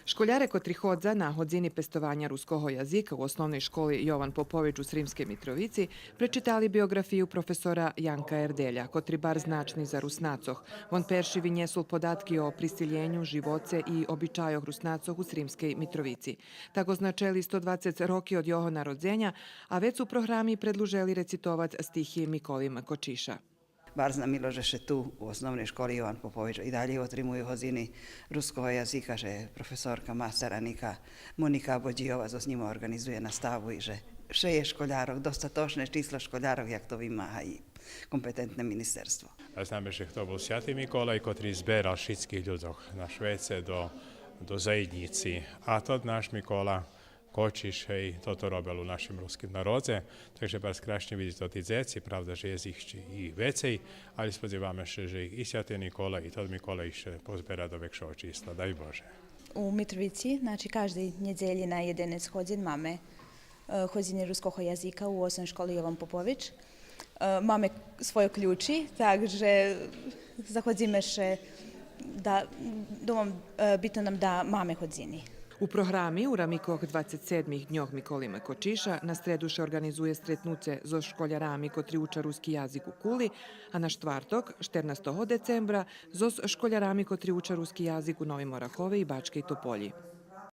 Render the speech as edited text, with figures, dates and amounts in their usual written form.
Školjare kod Trihodza na hodzini pestovanja ruskого jazika u osnovnoj školi Jovan Popović u Srimskej Mitrovici prečitali biografiju profesora Janka Erdelja, kotri bar značni za Rusnacoh. Von perši vinjesul podatki o prisiljenju, živoce i običajoh Rusnacoh u Srimskej Mitrovici. Tako značeli 120 roki od jeho narodzenja, a već su programi predluželi recitovat stihi Mikolim Kočiša. Bar znam Milože še tu u osnovnoj školi Jovan Popović i dalje otrimuje hozini ruskого jazika, že profesorka mastera Monika Bođijova z njima organizuje nastavu i že še je školjarov, dosta točne číslo školjarov, jak to vymáha i kompetentné ministerstvo. Znamy, že to bol Svätý Mikolaj, ktorý zberal všetkých ľuďoch na Švédce do zajednici. A to náš Mikola Kočiš, hej, toto robil u našim ruskim narodze, takže bar skrašne vidite o ti dzeci, pravda, že je i vecej, ali spodziewamy się, że i Svätý Nikola i to Mikola jeszcze pozbiera do vekšovog čísla, daj Bože. U Mitrovici, znači každej nedjelji na 11 hodin máme hodiny ruského jazika u osnovnoj školi Jovan Popović. Máme svoje ključi, takže zahodzíme še da bitno nam da máme hodiny. U programi u ramikoh 27. dnjoh Mikolima Kočiša na sreduše organizuje stretnuce zo školjarami kotri uča ruski jazik u Kuli, a na štvartok, 14. decembra, zo školjarami kotri uča ruski jazik u Novim Orahove i Bačkej Topolji.